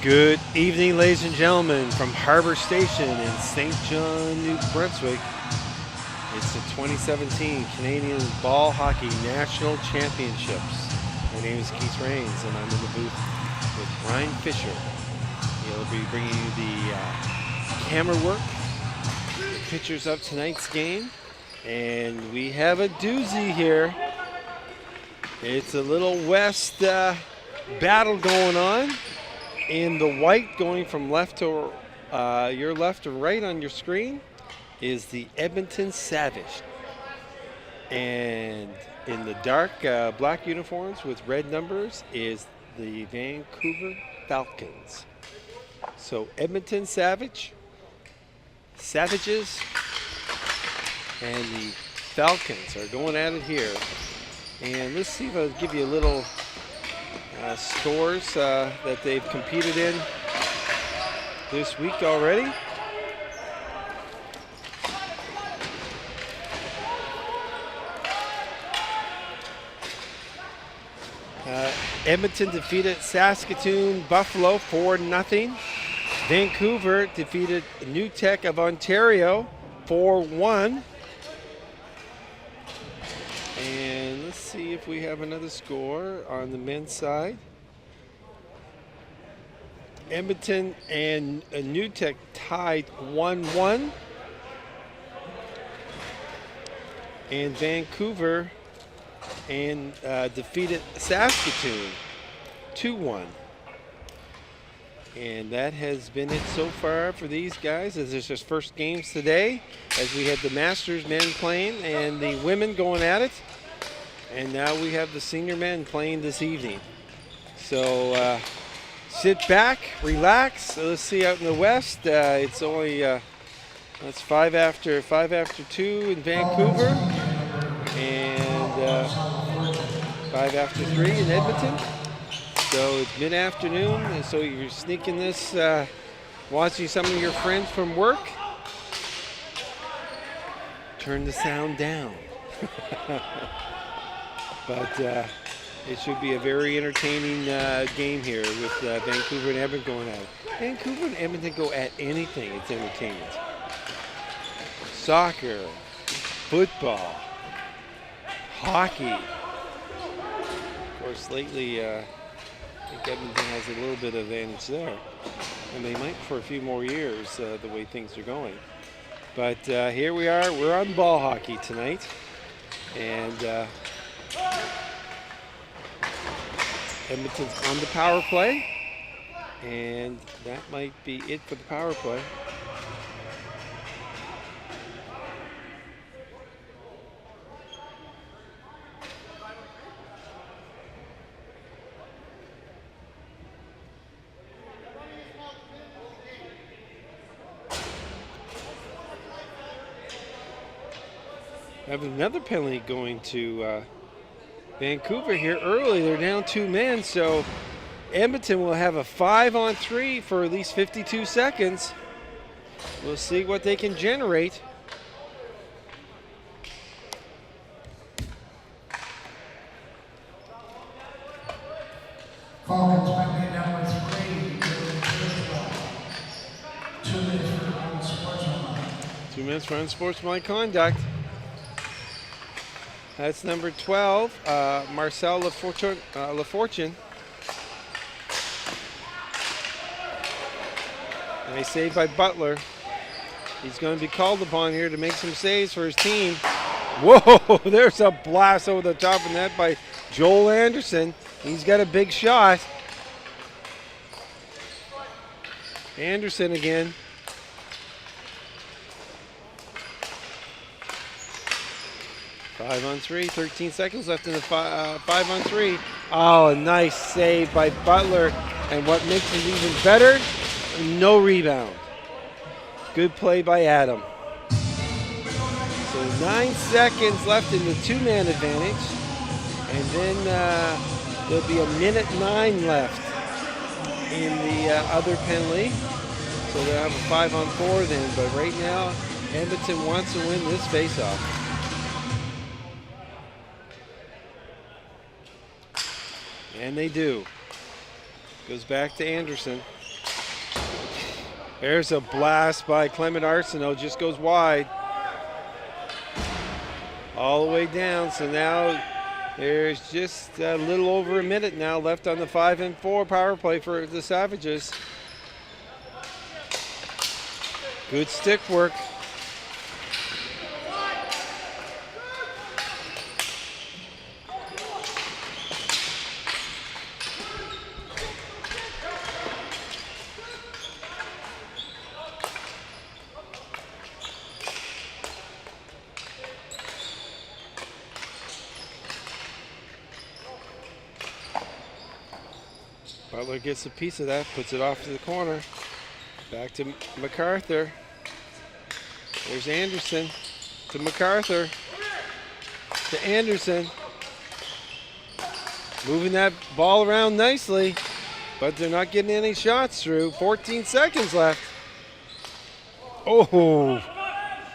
Good evening, ladies and gentlemen, from Harbor Station in St. John, New Brunswick. It's the 2017 Canadian Ball Hockey National Championships. My name is Keith Rains, and I'm in the booth with Ryan Fisher. He'll be bringing you the camera work, the pictures of tonight's game, and we have a doozy here. It's a little West battle going on. In the white, going from left to your left to right on your screen, is the Edmonton Savage. And in the dark black uniforms with red numbers is the Vancouver Falcons. So Edmonton Savages, and the Falcons are going at it here. And let's see if I'll give you a little scores that they've competed in this week already. Edmonton defeated Saskatoon Buffalo 4-0. Vancouver defeated New Tech of Ontario 4-1. And let's see if we have another score on the men's side. Edmonton and New Tech tied 1-1. And Vancouver defeated Saskatoon 2-1. And that has been it so far for these guys, as it's just first games today, as we had the Masters men playing and the women going at it. And now we have the senior men playing this evening. So sit back, relax. So let's see out in the West. It's only it's 5 after 2 in Vancouver, and 5 after 3 in Edmonton. So it's mid-afternoon, and so you're sneaking this, watching some of your friends from work. Turn the sound down. But it should be a very entertaining game here with Vancouver and Edmonton going at it. Vancouver and Edmonton go at anything, it's entertainment. Soccer, football, hockey. Of course, lately, I think Edmonton has a little bit of advantage there. And they might for a few more years, the way things are going. But here we are, we're on ball hockey tonight. And Edmonton's on the power play, and that might be it for the power play. I have another penalty going to Vancouver here early. They're down 2 men, so Edmonton will have a 5-on-3 for at least 52 seconds. We'll see what they can generate. Falcons penalty number 3. 2 minutes for unsportsmanlike. 2 minutes for unsportsmanlike conduct. That's number 12, Marcel Lafortune. Nice save by Butler. He's going to be called upon here to make some saves for his team. Whoa, there's a blast over the top of that by Joel Anderson. He's got a big shot. Anderson again. Five on 3, 13 seconds left in the 5-on-3. Oh, a nice save by Butler. And what makes it even better, no rebound. Good play by Adam. So 9 seconds left in the 2-man advantage. And then there'll be 1:09 left in the other penalty. So they'll have a 5-on-4 then. But right now, Edmonton wants to win this faceoff. And they do. Goes back to Anderson. There's a blast by Clement Arsenault, just goes wide. All the way down, so now there's just a little over a minute now left on the 5-4 power play for the Savages. Good stick work. Butler gets a piece of that, puts it off to the corner. Back to MacArthur. There's Anderson to MacArthur. To Anderson. Moving that ball around nicely, but they're not getting any shots through. 14 seconds left. Oh,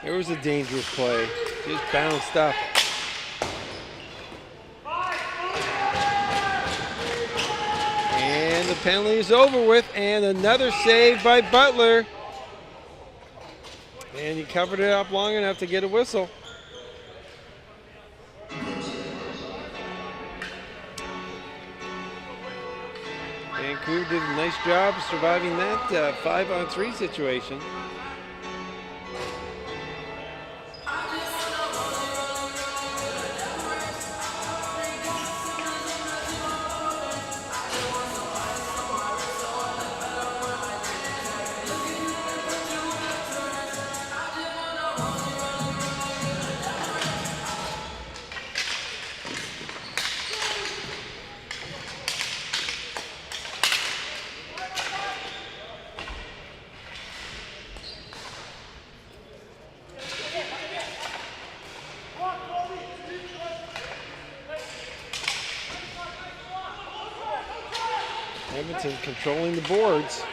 there was a dangerous play. Just bounced up. And the penalty is over with, and another save by Butler. And he covered it up long enough to get a whistle. Vancouver did a nice job surviving that 5-on-3 situation. Edmonton controlling the boards.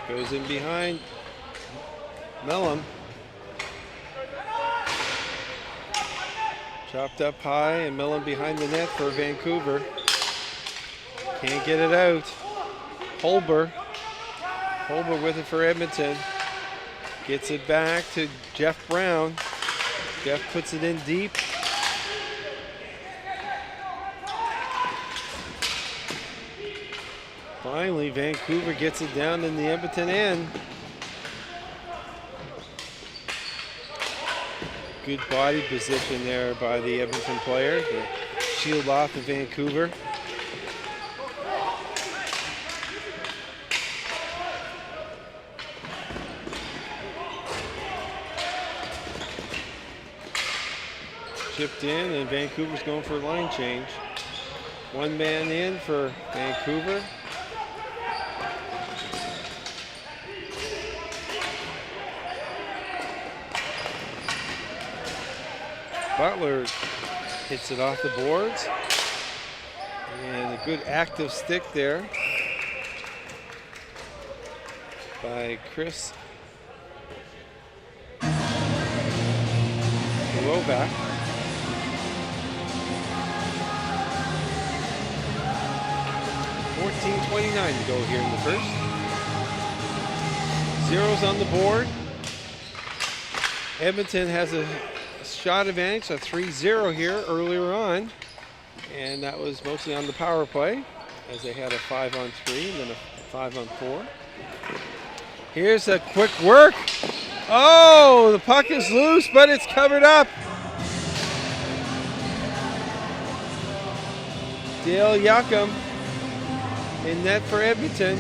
Goes in behind Mellum. Chopped up high, and Mellum behind the net for Vancouver. Can't get it out. Holber with it for Edmonton. Gets it back to Jeff Brown. Jeff puts it in deep. Finally, Vancouver gets it down in the Edmonton end. Good body position there by the Edmonton player to shield off the Vancouver. Chipped in, and Vancouver's going for a line change. One man in for Vancouver. Butler hits it off the boards. And a good active stick there by Chris Novak. .29 to go here in the first. Zeros on the board. Edmonton has a shot advantage, a 3-0 here earlier on, and that was mostly on the power play as they had a 5-on-3 and then a 5-on-4. Here's a quick work. Oh, the puck is loose, but it's covered up. Dale Yakum in net for Edmonton.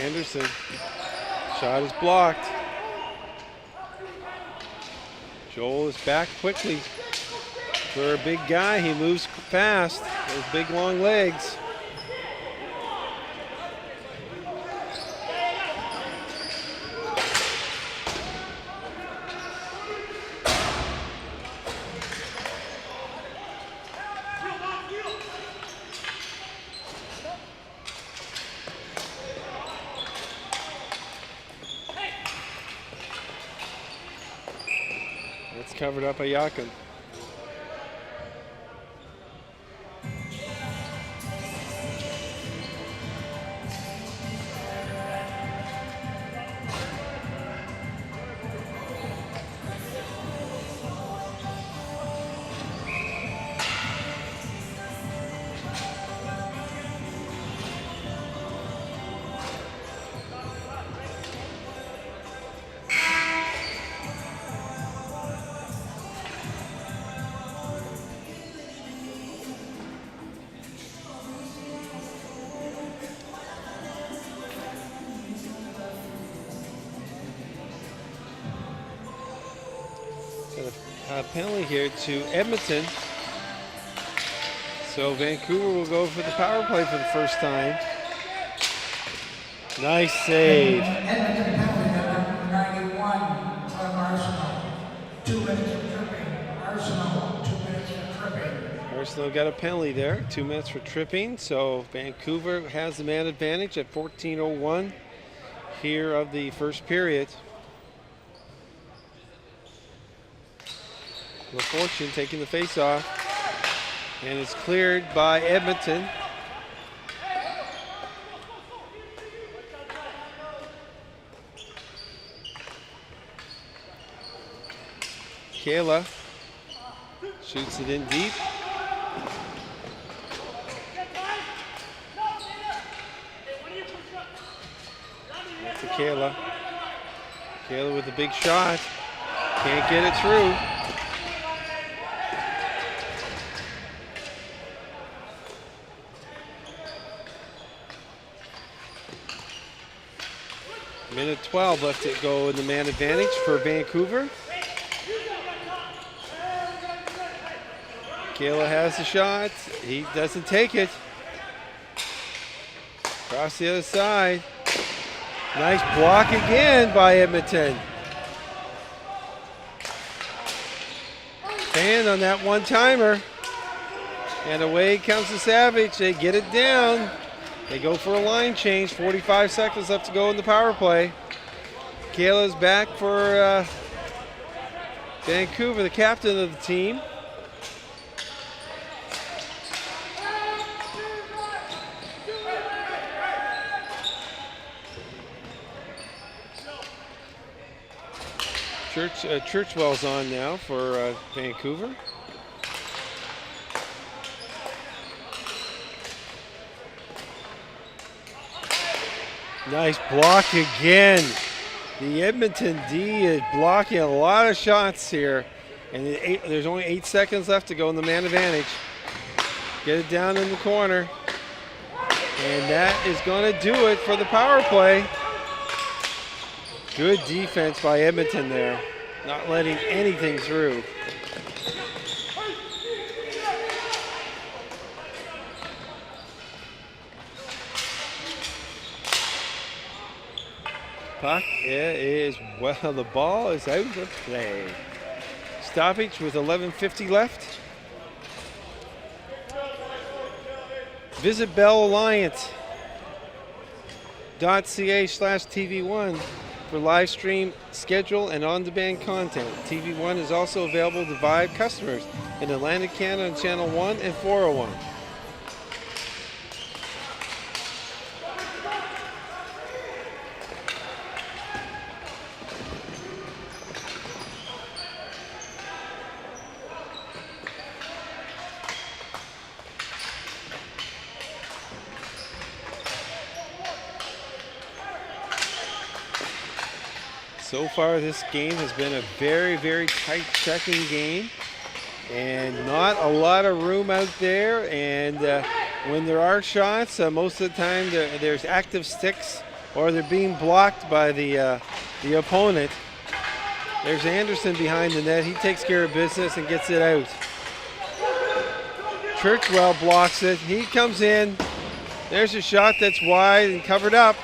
Anderson, shot is blocked. Joel is back quickly. For a big guy, he moves fast. Those big long legs. covered up by Yakin. A penalty here to Edmonton. So Vancouver will go for the power play for the first time. Nice save. Edmonton penalty number 91 from Arsenal. 2 minutes for tripping. Arsenal, 2 minutes for tripping. Arsenal got a penalty there, 2 minutes for tripping. So Vancouver has the man advantage at 14:01 here of the first period. LaFortune taking the face off, and it's cleared by Edmonton. Kayla shoots it in deep. That's to Kayla. Kayla with a big shot. Can't get it through. Minute 12 left to go in the man advantage for Vancouver. Kayla has the shot. He doesn't take it. Across the other side. Nice block again by Edmonton. And on that one-timer. And away comes the Savage. They get it down. They go for a line change. 45 seconds left to go in the power play. Kayla's back for Vancouver, the captain of the team. Churchwell's on now for Vancouver. Nice block again. The Edmonton D is blocking a lot of shots here. And there's only 8 seconds left to go in the man advantage. Get it down in the corner. And that is going to do it for the power play. Good defense by Edmonton there. Not letting anything through. Puck is, well, the ball is out of play. Stoppage with 11:50 left. Visit BellAlliance.ca/TV1 for live stream schedule and on-demand content. TV1 is also available to Vibe customers in Atlantic Canada on Channel 1 and 401. So far, this game has been a very, very tight checking game, and not a lot of room out there. And when there are shots, most of the time there's active sticks, or they're being blocked by the opponent. There's Anderson behind the net. He takes care of business and gets it out. Churchwell blocks it. He comes in. There's a shot that's wide and covered up.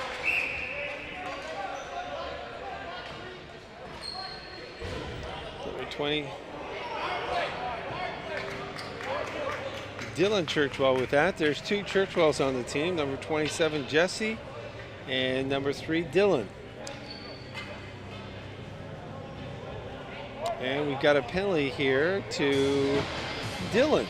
Dylan Churchwell with that. There's 2 Churchwells on the team. Number 27, Jesse, and number 3, Dylan. And we've got a penalty here to Dylan.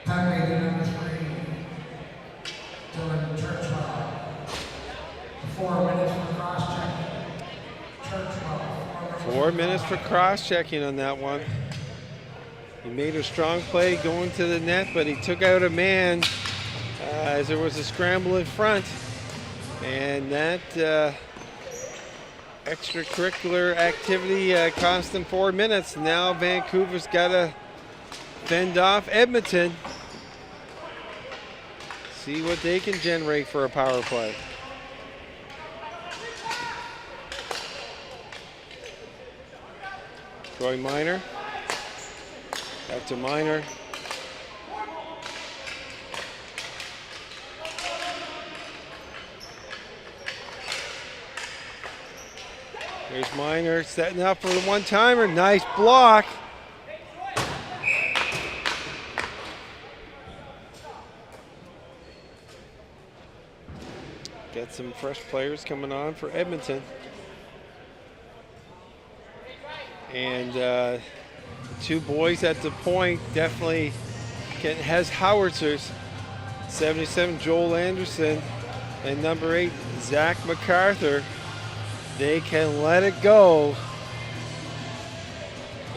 Penalty to number 3, Dylan Churchwell. 4 minutes for cross-checking. Churchwell. 4 minutes for cross-checking on that one. He made a strong play going to the net, but he took out a man as there was a scramble in front. And that extracurricular activity cost them 4 minutes. Now Vancouver's got to fend off Edmonton. See what they can generate for a power play. Troy Minor. Back to Minor. There's Minor setting up for the one-timer. Nice block. Got some fresh players coming on for Edmonton. And two boys at the point definitely has howitzers. 77 Joel Anderson and number 8 Zach MacArthur. They can let it go.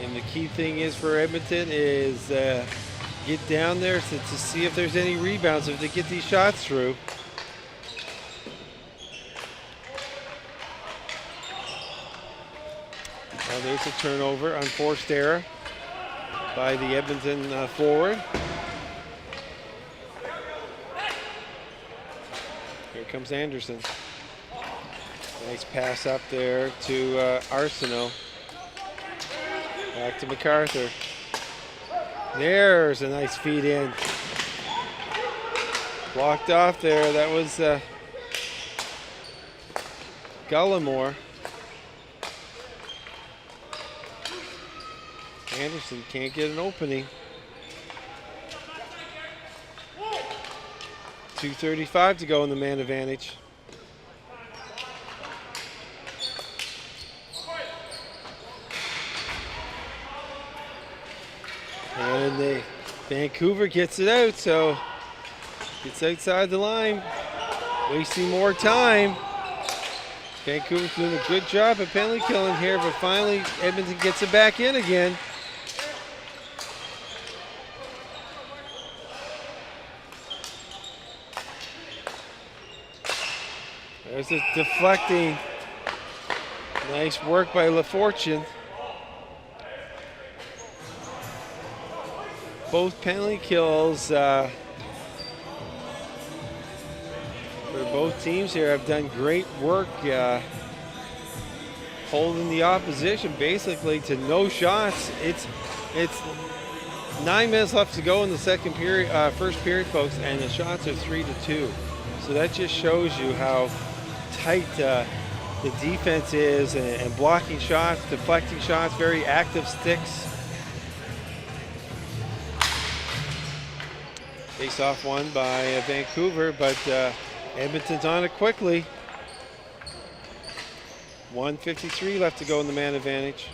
And the key thing is for Edmonton is get down there to see if there's any rebounds if they get these shots through. Now there's a turnover, unforced error by the Edmonton forward. Here comes Anderson. Nice pass up there to Arsenault. Back to MacArthur. There's a nice feed in. Blocked off there. That was Gullimore. Anderson can't get an opening. 2:35 to go in the man advantage. And Vancouver gets it out, so gets outside the line, wasting more time. Vancouver's doing a good job at penalty killing here, but finally Edmonton gets it back in again. There's a deflecting. Nice work by LaFortune. Both penalty kills for both teams here have done great work holding the opposition basically to no shots. It's 9 minutes left to go in the second period, first period, folks, and the shots are 3-2. So that just shows you how tight the defense is and blocking shots, deflecting shots, very active sticks. Face off one by Vancouver, but Edmonton's on it quickly. 1:53 left to go in the man advantage.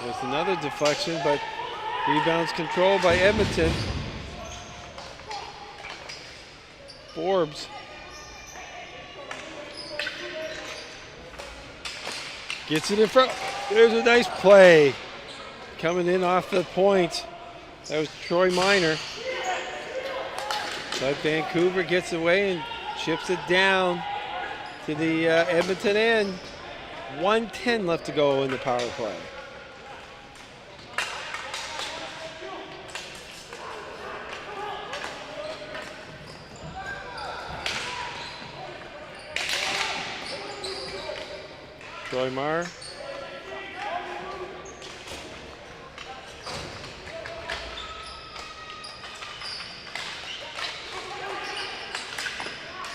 There's another deflection, but rebounds controlled by Edmonton. Forbes gets it in front. There's a nice play coming in off the point. That was Troy Minor. But Vancouver gets away and chips it down to the Edmonton end. 1:10 left to go in the power play. Troy Marr.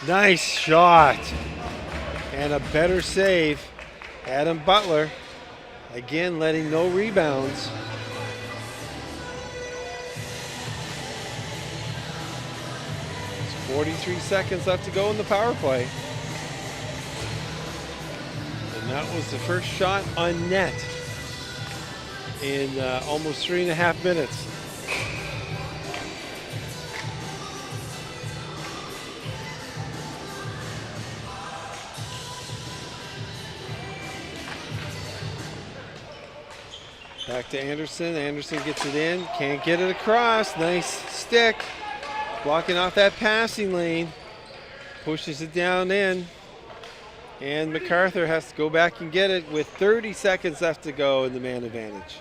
Nice shot. And a better save. Adam Butler, again, letting no rebounds. It's 43 seconds left to go in the power play. And that was the first shot on net in almost 3.5 minutes. Back to Anderson. Anderson gets it in. Can't get it across. Nice stick. Blocking off that passing lane. Pushes it down in. And MacArthur has to go back and get it with 30 seconds left to go in the man advantage.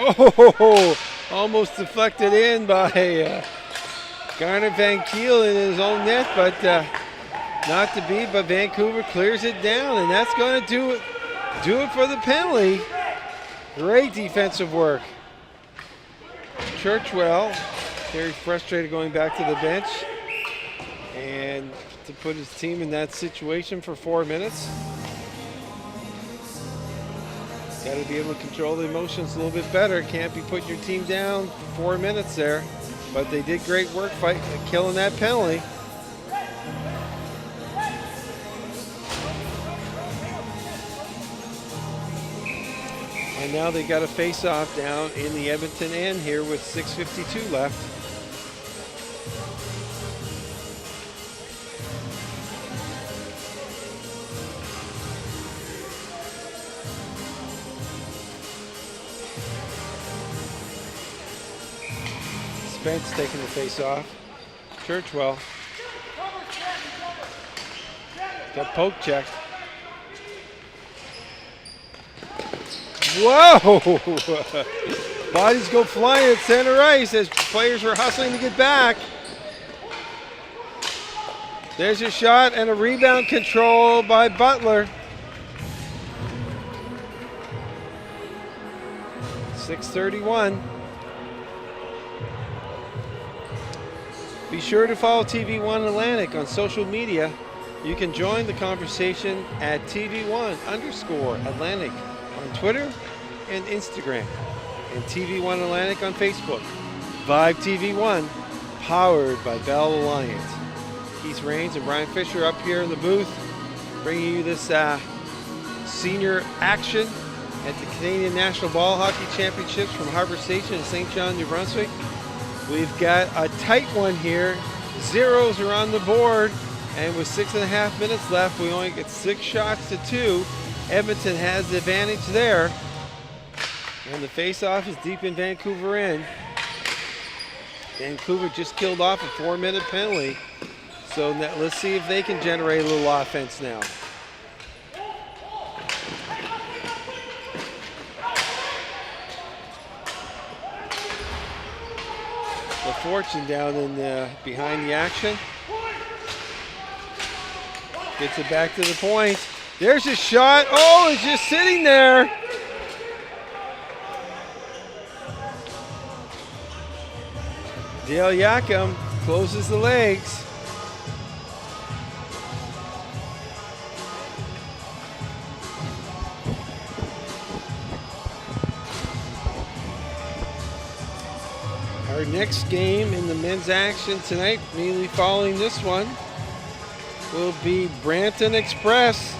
Oh, almost deflected in by Garner Van Kiel in his own net, but not to be. But Vancouver clears it down, and that's going to do it for the penalty. Great defensive work. Churchwell, very frustrated going back to the bench, and to put his team in that situation for 4 minutes. Got to be able to control the emotions a little bit better. Can't be putting your team down for 4 minutes there. But they did great work fighting, killing that penalty. And now they got a face-off down in the Edmonton end here with 6:52 left. Spence taking the face off. Churchwell got poke checked. Whoa! Bodies go flying at center ice as players are hustling to get back. There's a shot and a rebound control by Butler. 6:31. Be sure to follow TV1 Atlantic on social media. You can join the conversation at TV1_Atlantic on Twitter and Instagram, and TV1 Atlantic on Facebook. Vibe TV1, powered by Bell Alliance. Keith Rains and Brian Fisher up here in the booth, bringing you this senior action at the Canadian National Ball Hockey Championships from Harbour Station in St. John, New Brunswick. We've got a tight one here. Zeros are on the board, and with 6.5 minutes left, we only get 6 shots to 2. Edmonton has the advantage there. And the face-off is deep in Vancouver end. Vancouver just killed off a 4-minute penalty. So now, let's see if they can generate a little offense now. Fortune down in behind the action. Gets it back to the point. There's a shot. Oh, it's just sitting there. Dale Yakum closes the legs. Our next game in the men's action tonight, immediately following this one, will be Brampton Express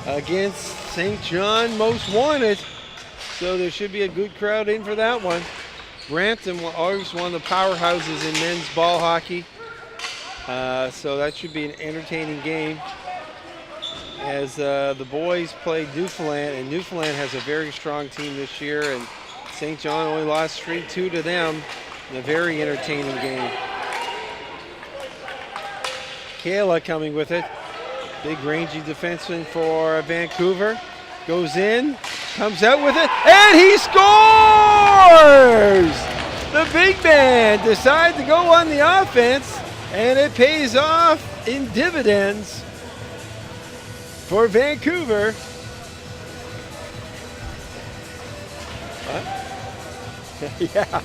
against St. John Most Wanted. So there should be a good crowd in for that one. Brampton will always one of the powerhouses in men's ball hockey. So that should be an entertaining game as the boys play Newfoundland, and Newfoundland has a very strong team this year, and St. John only lost 3-2 to them. A very entertaining game. Kayla coming with it. Big rangy defenseman for Vancouver. Goes in, comes out with it, and he scores! The big man decides to go on the offense And it pays off in dividends for Vancouver. What? Yeah.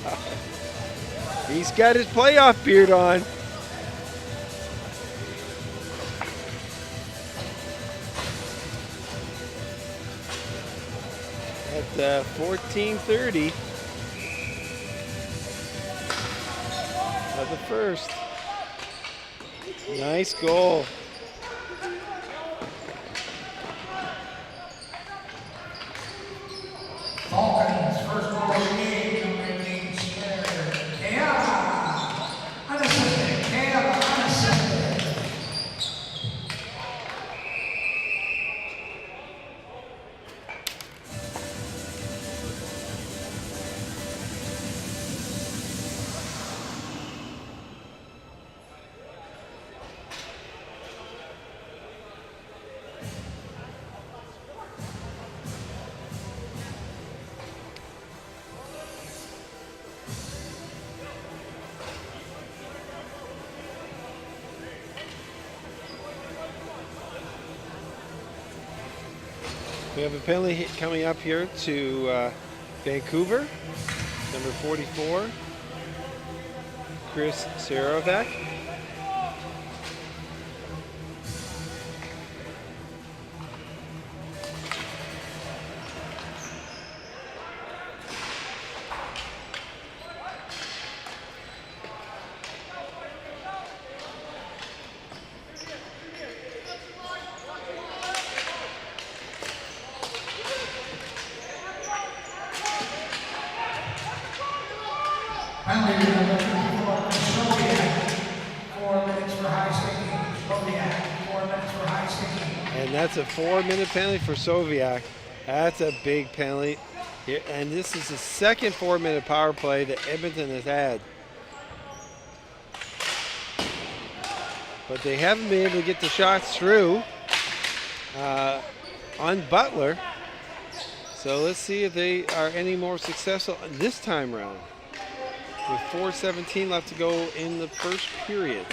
He's got his playoff beard on. At 14:30 of the first. Nice goal. Falcons first goal of the game, number 18, Kayla. Unassisted. Kayla, unassisted. We have a penalty hit coming up here to Vancouver, number 44, Chris Serovac. Penalty number 54, Soviet. 4 minutes for high sticking. Soviet, 4 minutes for high sticking. And that's a 4-minute penalty for Soviak. That's a big penalty. And this is the second 4-minute power play that Edmonton has had. But they haven't been able to get the shots through on Butler. So let's see if they are any more successful this time round. With 4:17 left to go in the first period.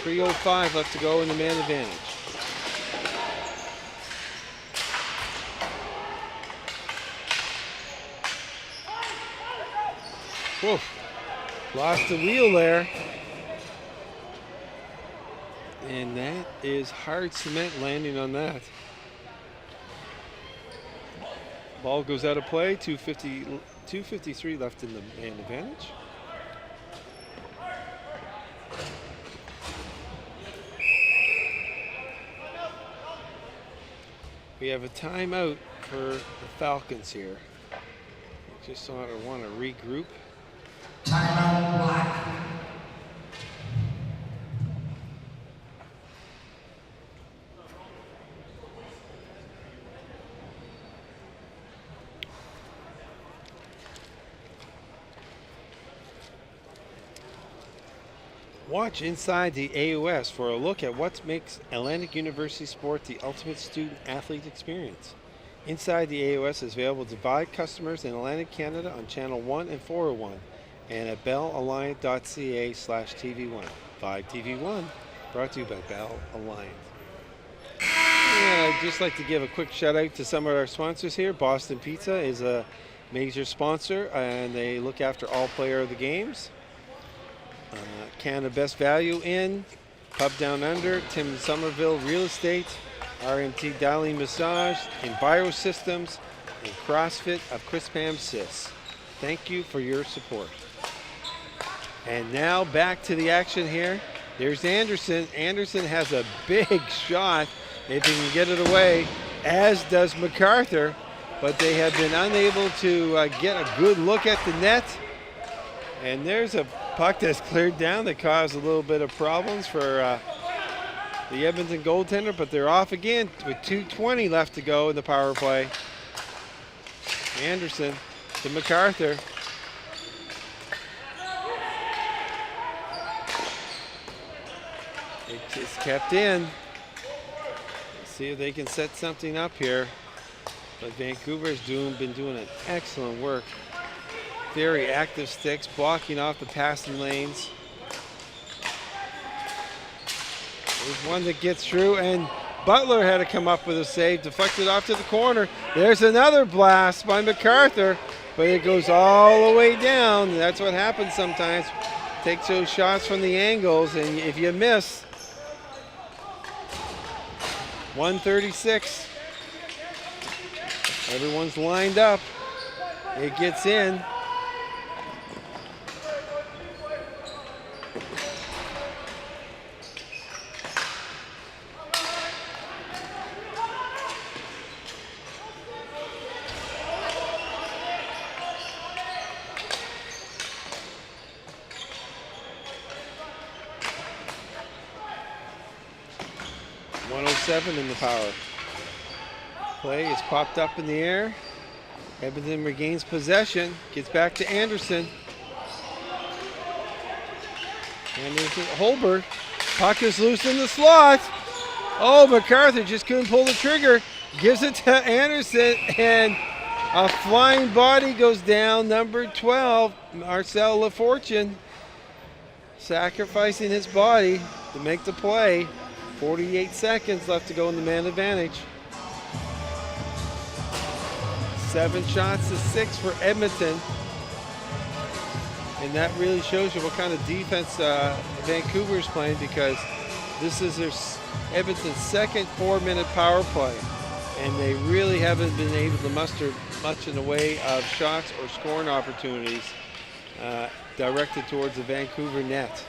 3:05 left to go in the man advantage. Whoa, lost the wheel there. And that is hard cement landing on that. Ball goes out of play, 2:53 left in the man advantage. We have a timeout for the Falcons here. Just want to regroup. Timeout Black. Watch inside the AOS for a look at what makes Atlantic University Sport the ultimate student-athlete experience. Inside the AOS is available to Vive customers in Atlantic Canada on Channel 1 and 401 and at bellalliant.ca/TV1. Vive TV1, brought to you by Bell Alliant. And I'd just like to give a quick shout out to some of our sponsors here. Boston Pizza is a major sponsor and they look after all player of the games. Canada Best Value Inn, Pub Down Under, Tim Somerville Real Estate, RMT Dialing Massage, Envirosystems, and CrossFit of Chris Pam Sis. Thank you for your support. And now back to the action here. There's Anderson. Anderson has a big shot if he can get it away, as does MacArthur, but they have been unable to get a good look at the net. And there's a puck that's cleared down that caused a little bit of problems for the Edmonton goaltender, but they're off again with 2:20 left to go in the power play. Anderson to MacArthur. It just kept in. Let's see if they can set something up here. But Vancouver's been doing an excellent work. Very active sticks, blocking off the passing lanes. There's one that gets through, and Butler had to come up with a save, deflected off to the corner. There's another blast by MacArthur, but it goes all the way down. That's what happens sometimes. Take those shots from the angles, and if you miss, 136. Everyone's lined up. It gets in. In the power play is popped up in the air. Edmonton regains possession, gets back to Anderson. Anderson, Holbert, puck is loose in the slot. Oh, MacArthur just couldn't pull the trigger. Gives it to Anderson, and a flying body goes down. Number 12, Marcel Lafortune, sacrificing his body to make the play. 48 seconds left to go in the man advantage. 7 shots to 6 for Edmonton. And that really shows you what kind of defense Vancouver's playing, because this is their Edmonton's second 4-minute power play. And they really haven't been able to muster much in the way of shots or scoring opportunities directed towards the Vancouver net.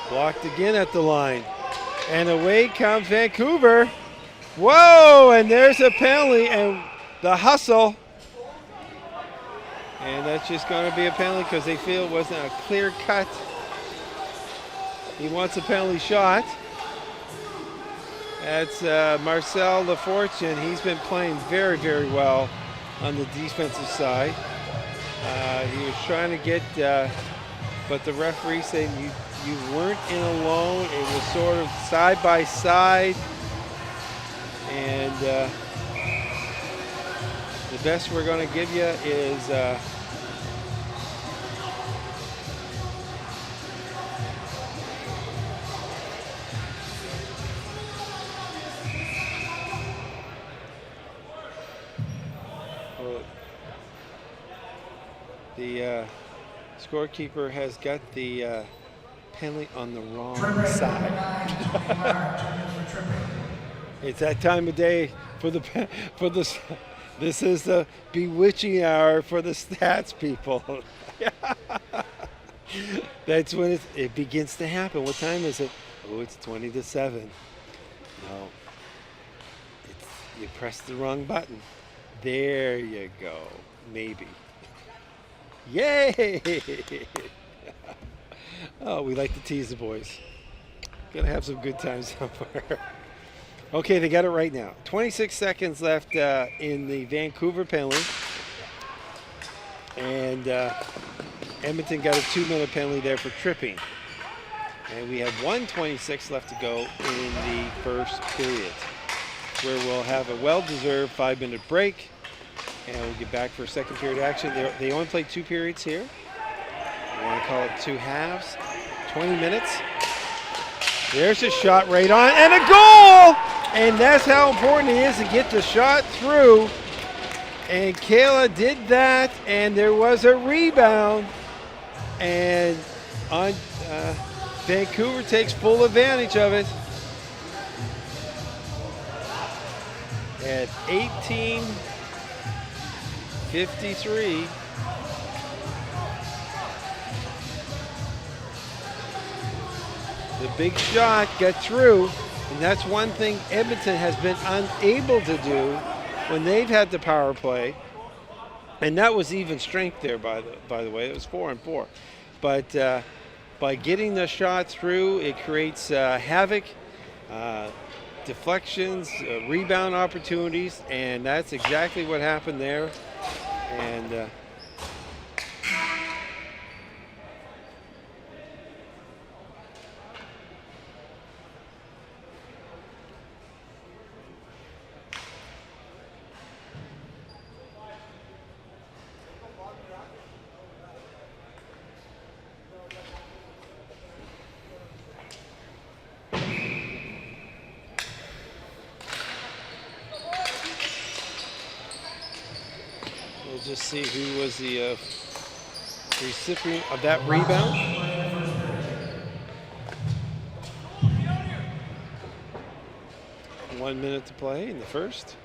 Blocked again at the line. And away comes Vancouver. Whoa, and there's a penalty, and the hustle. And that's just going to be a penalty because they feel it wasn't a clear cut. He wants a penalty shot. That's Marcel Lafortune. He's been playing very, very well on the defensive side. He was trying to get, but the referee said you weren't in alone. It was sort of side by side. And the best we're going to give you is the scorekeeper has got the penalty on the wrong side. It's that time of day for the this is the bewitching hour for the stats people. That's when it begins to happen. What time is it? Oh, it's 20 to 7. No, you pressed the wrong button. There you go. Maybe. Yay! Oh, we like to tease the boys. Gonna have some good times somewhere. Okay, they got it right now. 26 seconds left in the Vancouver penalty. And Edmonton got a 2-minute penalty there for tripping. And we have 1:26 left to go in the first period, where we'll have a well-deserved 5-minute break. And we'll get back for a second period action. They only played 2 periods here. I want to call it 2 halves. 20 minutes. There's a shot right on, and a goal! And that's how important it is to get the shot through. And Kayla did that, and there was a rebound. And Vancouver takes full advantage of it. At 18:53. The big shot got through, and that's one thing Edmonton has been unable to do when they've had the power play. And that was even strength there, by the way. It was 4-4. But by getting the shot through, it creates havoc, deflections, rebound opportunities, and that's exactly what happened there. And just see who was the recipient of that rebound. One minute to play in the first.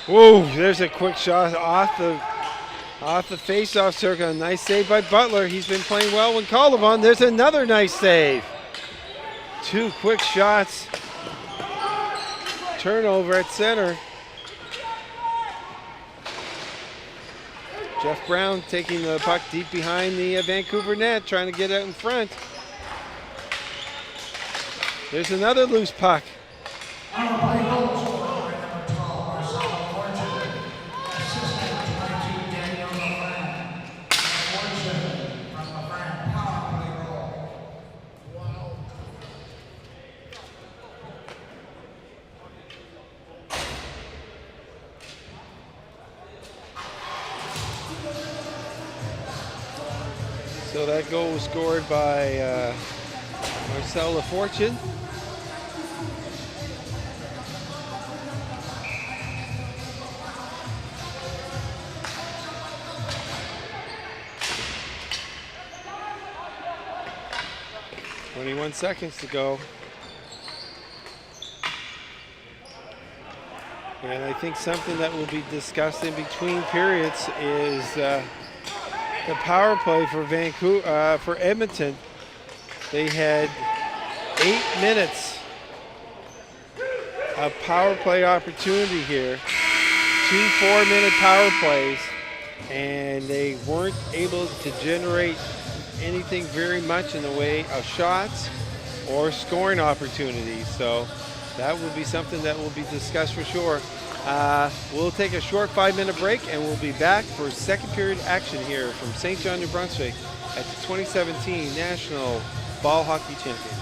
Whoa, there's a quick shot off the face-off circle. Nice save by Butler. He's been playing well when called upon. There's another nice save. Two quick shots. Turnover at center. Jeff Brown taking the puck deep behind the Vancouver net, trying to get out in front. There's another loose puck. So that goal was scored by Marcel LaFortune. Seconds to go. And I think something that will be discussed in between periods is the power play for Vancouver, for Edmonton. They had 8 minutes of power play opportunity here. 2 4-minute power plays, and they weren't able to generate anything very much in the way of shots or scoring opportunities. So that will be something that will be discussed for sure. We'll take a short 5-minute break and we'll be back for second period action here from St. John, New Brunswick at the 2017 National Ball Hockey Championship.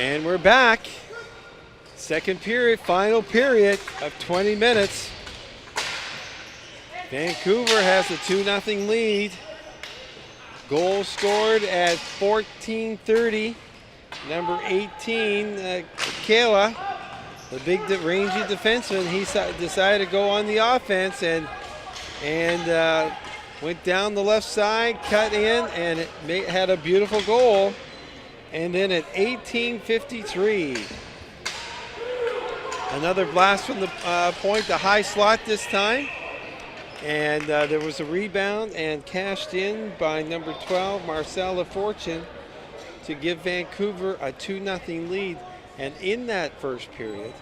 And we're back. Second period, final period of 20 minutes. Vancouver has a 2-0 lead. Goal scored at 14:30. Number 18, Kayla, the big rangy defenseman, he decided to go on the offense and went down the left side, cut in, and it had a beautiful goal. And then at 18:53, another blast from the point, the high slot this time. And there was a rebound and cashed in by number 12, Marcella Fortune, to give Vancouver a 2-0 lead. And in that first period,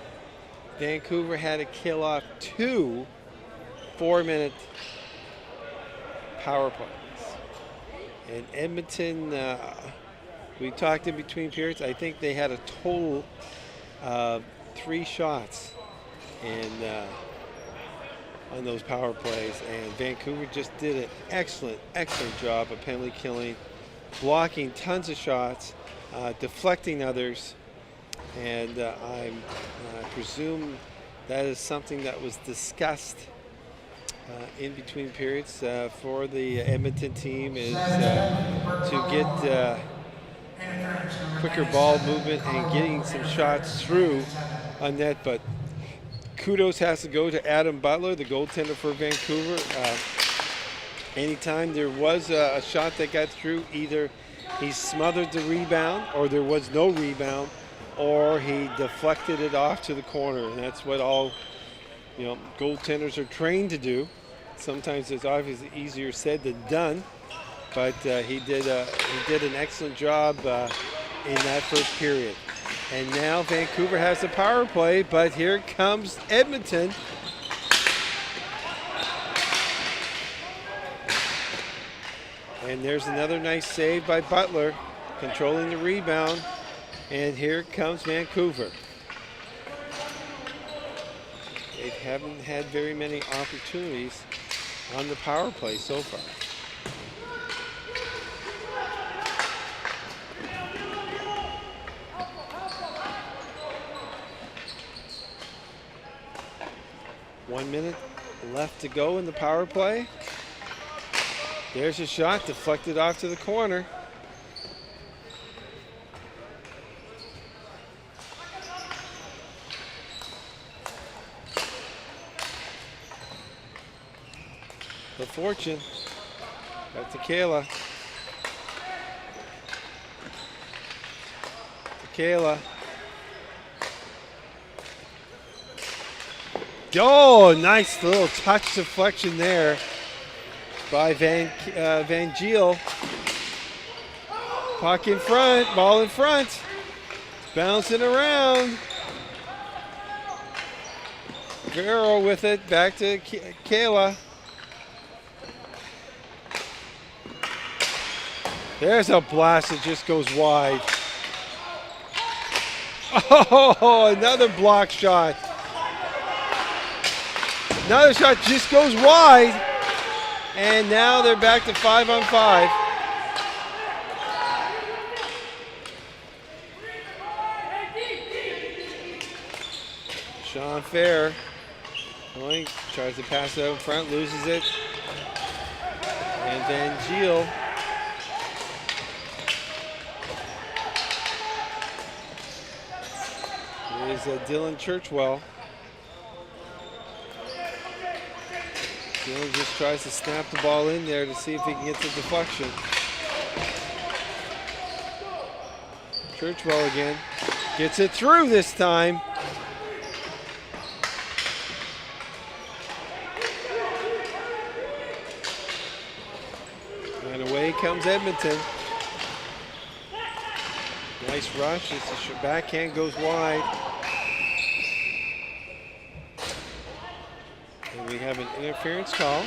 Vancouver had to kill off 2 4-minute power plays. And Edmonton, we talked in between periods, I think they had a total of 3 shots on those power plays. And Vancouver just did an excellent job of penalty killing, blocking tons of shots, deflecting others. And I presume that is something that was discussed in between periods for the Edmonton team, is to get quicker ball movement and getting some shots through on net. But kudos has to go to Adam Butler, the goaltender for Vancouver. Anytime there was a shot that got through, either he smothered the rebound, or there was no rebound, or he deflected it off to the corner. And that's what all goaltenders are trained to do. Sometimes it's obviously easier said than done, but he did an excellent job in that first period. And now Vancouver has the power play, but here comes Edmonton. And there's another nice save by Butler, controlling the rebound. And here comes Vancouver. They haven't had very many opportunities on the power play so far. One minute left to go in the power play. There's a shot deflected off to the corner. The Fortune. Back to Kayla. Oh, nice little touch deflection there by Van Geel. Puck in front, ball in front. Bouncing around. Vero with it, back to Kayla. There's a blast that just goes wide. Oh, another block shot. Another shot just goes wide. And now they're back to 5-on-5. Sean Fair tries to pass it out in front, loses it. And Van Geel. Is Dylan Churchwell. Dylan just tries to snap the ball in there to see if he can get the deflection. Churchwell again. Gets it through this time. And away comes Edmonton. Nice rush. It's a backhand, goes wide. And we have an interference call.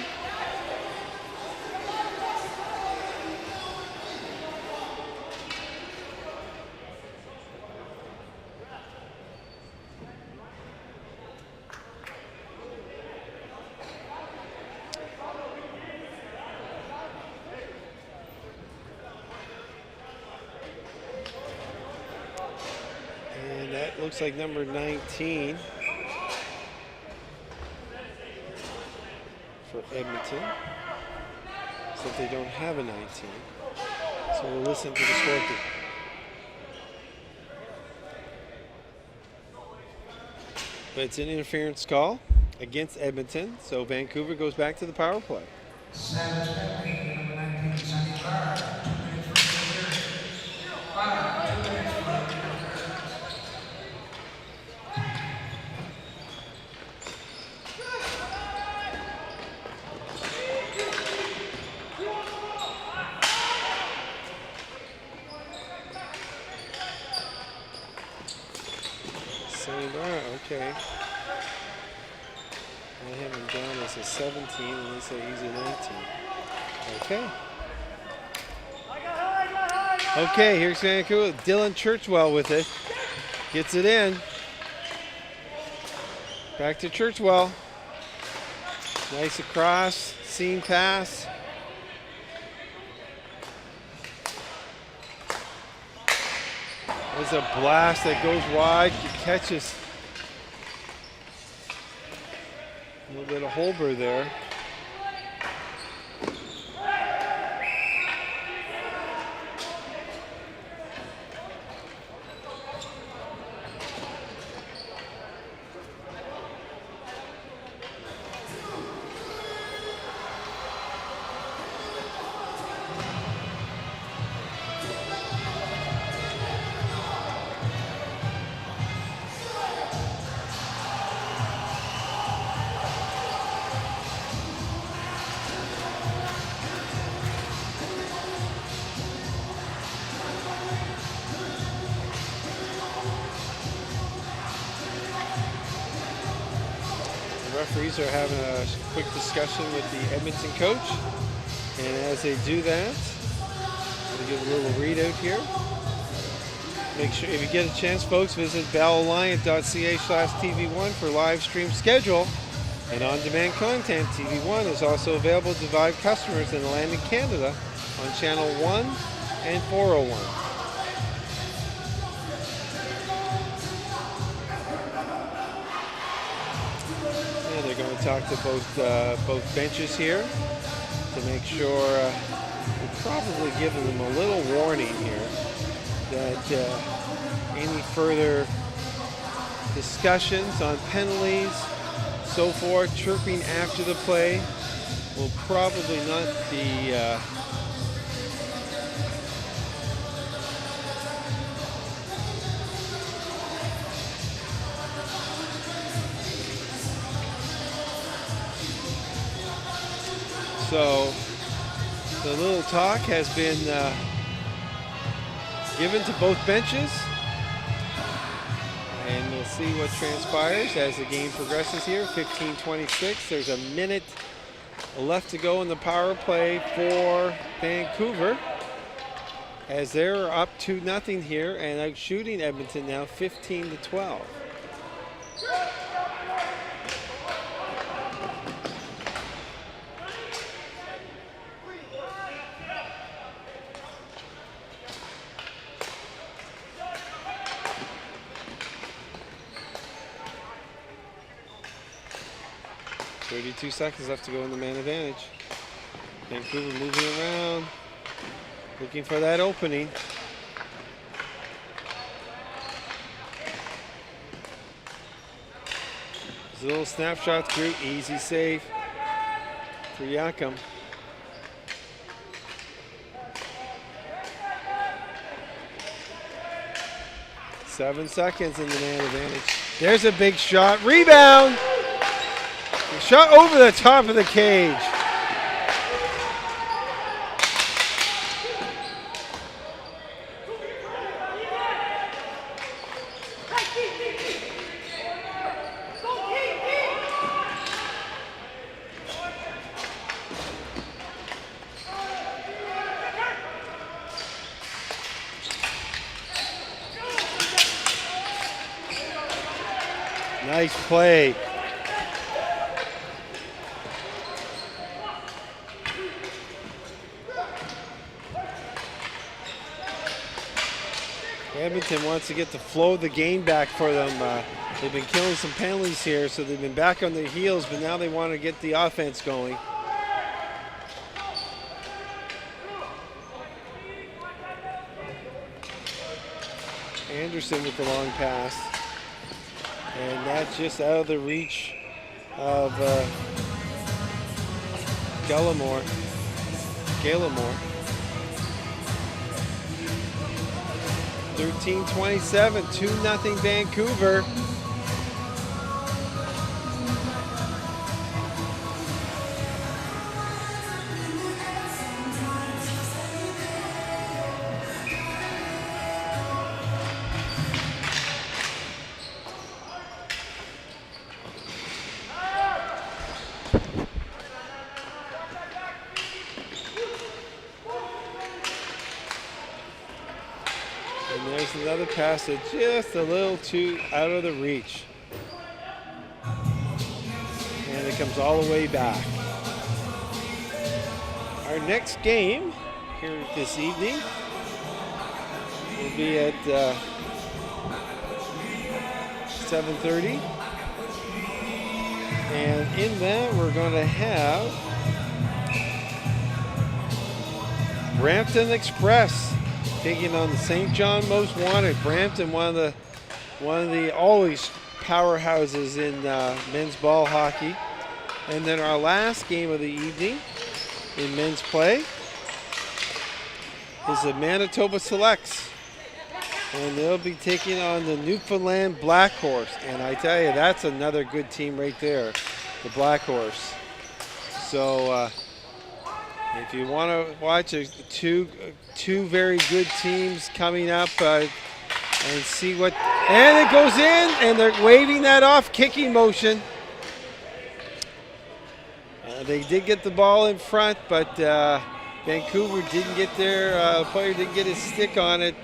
looks like number 19 for Edmonton. So they don't have a 19. So we'll listen to the scoreboard. But it's an interference call against Edmonton. So Vancouver goes back to the power play. Savage penalty, number 19, Sonny Carr. 2 minutes for interference. 2 minutes for interference. Sonny Carr, okay. I have him down as a 17, and they say he's a 19. Okay. Okay, here's Vancouver. Dylan Churchwell with it. Gets it in. Back to Churchwell. Nice across. Seam pass. There's a blast that goes wide. Catches a little bit of Holber there. Referees are having a quick discussion with the Edmonton coach, and as they do that, I'm going to give a little readout here. Make sure, if you get a chance, folks, visit bellalliant.ca/TV1 for live stream schedule and on-demand content. TV1 is also available to Vive customers in Atlantic Canada on Channel 1 and 401. They're going to talk to both benches here to make sure we're probably giving them a little warning here that any further discussions on penalties, so forth, chirping after the play will probably not be so the little talk has been given to both benches, and we'll see what transpires as the game progresses here. 15-26. There's a minute left to go in the power play for Vancouver, as they're up 2-0 here and out shooting Edmonton now 15-12. Two seconds left to go in the man advantage. Vancouver moving around, looking for that opening. There's a little snapshot through, easy save for Yakam. Seven seconds in the man advantage. There's a big shot, rebound! Shot over the top of the cage. Nice play. Edmonton wants to get the flow of the game back for them. They've been killing some penalties here, so they've been back on their heels, but now they want to get the offense going. Anderson with the long pass. And that's just out of the reach of Gallimore. 13-27, 2-0 Vancouver. And there's another pass that's just a little too out of the reach. And it comes all the way back. Our next game here this evening will be at 7:30. And in that we're going to have Brampton Express taking on the St. John Most Wanted. Brampton, one of the always powerhouses in men's ball hockey. And then our last game of the evening in men's play is the Manitoba Selects. And they'll be taking on the Newfoundland Black Horse. And I tell you, that's another good team right there, the Black Horse. So if you want to watch two very good teams coming up and see what, and it goes in, and they're waving that off, kicking motion. They did get the ball in front, but Vancouver didn't get their player didn't get his stick on it.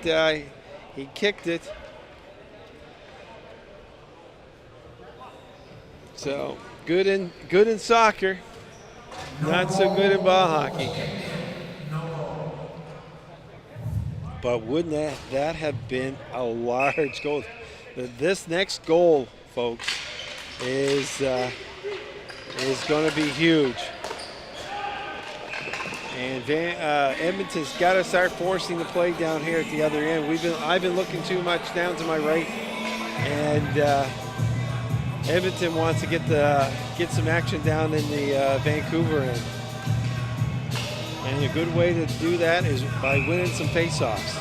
He kicked it. So good in soccer, not so good in ball hockey. But wouldn't that have been a large goal? This next goal, folks, is going to be huge. And Edmonton's got to start forcing the play down here at the other end. I've been looking too much down to my right, and Edmonton wants to get some action down in the Vancouver end. And a good way to do that is by winning some faceoffs.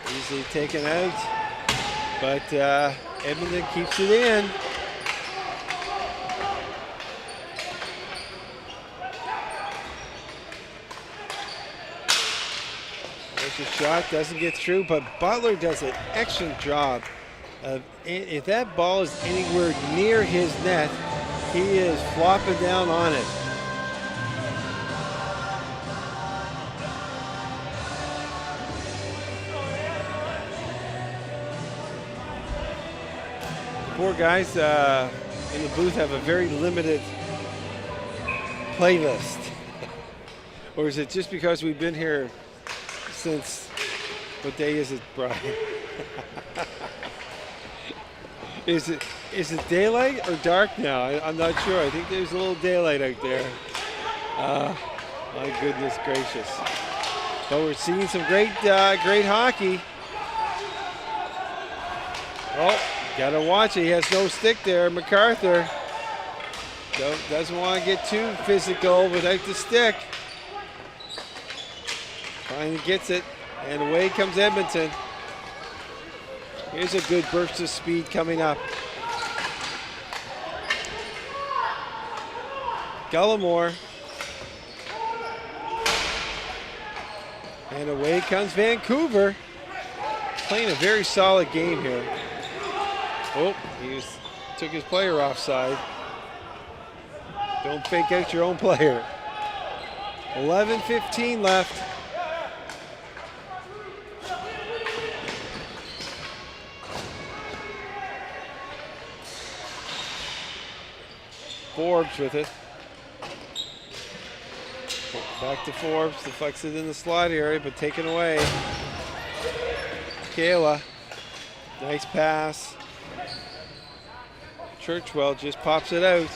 Easily taken out, but Edmonton keeps it in. There's a shot, doesn't get through, but Butler does an excellent job. If that ball is anywhere near his net, he is flopping down on it. The poor guys in the booth have a very limited playlist. Or is it just because we've been here since, what day is it, Brian? Is it daylight or dark now? I'm not sure. I think there's a little daylight out there. My goodness gracious. But we're seeing some great hockey. Oh, gotta watch it. He has no stick there, MacArthur. Doesn't want to get too physical without the stick. Finally gets it, and away comes Edmonton. Here's a good burst of speed coming up. Gallimore. And away comes Vancouver. Playing a very solid game here. Oh, took his player offside. Don't fake out your own player. 11:15 left. Forbes with it. Back to Forbes, deflects it in the slot area, but taken away. Kayla, nice pass. Churchwell just pops it out.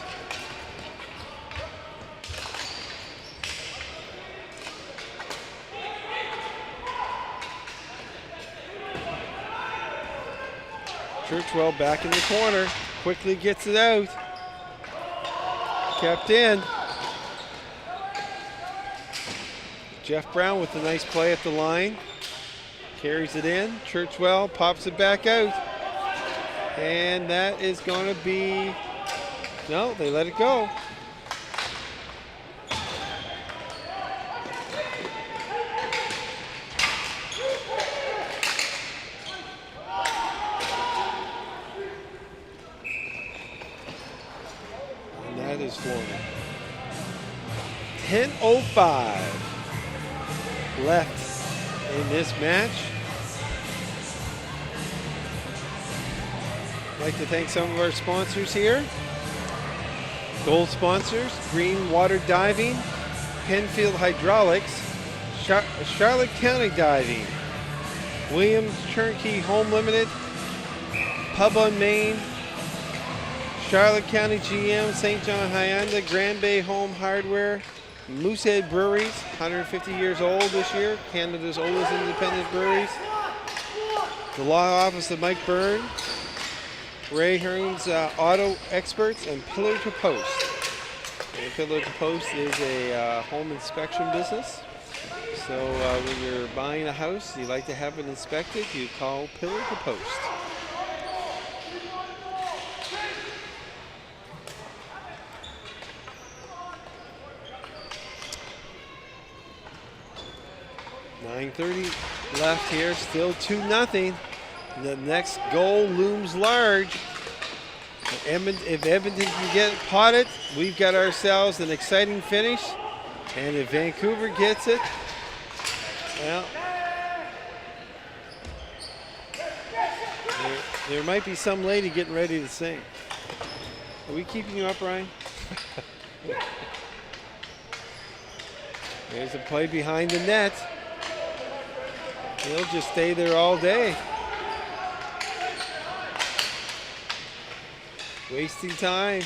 Churchwell back in the corner, quickly gets it out. Kept in. Jeff Brown with a nice play at the line. Carries it in. Churchwell pops it back out. And that is going to be, no, they let it go. And that is Florida. 10:05 left in this match. I'd like to thank some of our sponsors here. Gold sponsors: Green Water Diving, Penfield Hydraulics, Charlotte County Diving, Williams Turnkey Home Limited, Pub on Main, Charlotte County GM, St. John Hyundai, Grand Bay Home Hardware, Moosehead Breweries, 150 years old this year, Canada's oldest independent breweries. The law office of Mike Byrne, Ray Hearns Auto Experts, and Pillar to Post. And Pillar to Post is a home inspection business. So when you're buying a house, you like to have it inspected, you call Pillar to Post. .30 left here, still 2-0. The next goal looms large. If Edmonton can get potted, we've got ourselves an exciting finish. And if Vancouver gets it, well, there might be some lady getting ready to sing. Are we keeping you up, Ryan? There's a play behind the net. He'll just stay there all day. Wasting time.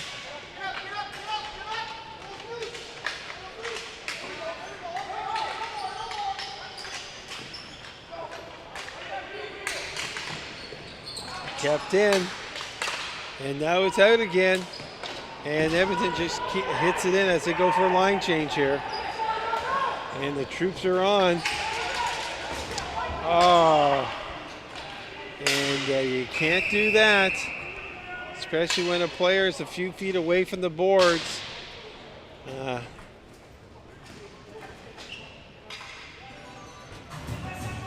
Kept in. And now it's out again. And Edmonton just hits it in as they go for a line change here. And the troops are on. Oh, and you can't do that, especially when a player is a few feet away from the boards.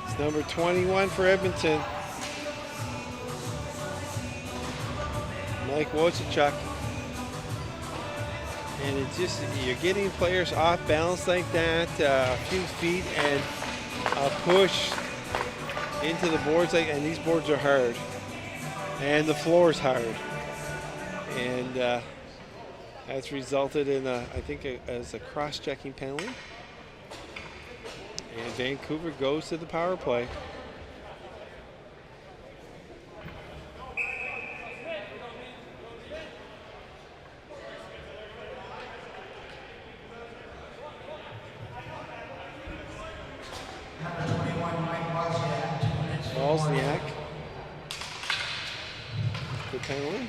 It's number 21 for Edmonton, Mike Wojciechuk. And it's just, you're getting players off balance like that, a few feet, and a push into the boards, and these boards are hard, and the floor is hard, and that's resulted in I think as a cross-checking penalty, and Vancouver goes to the power play. Wozniak, the penalty,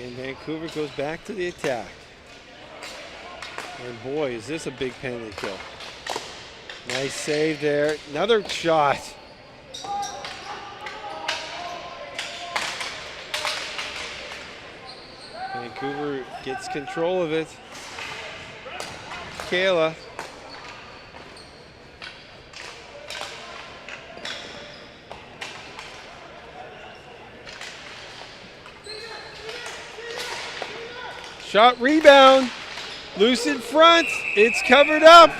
and Vancouver goes back to the attack. And boy, is this a big penalty kill. Nice save there. Another shot. Vancouver gets control of it. Kayla. Shot, rebound, loose in front, it's covered up.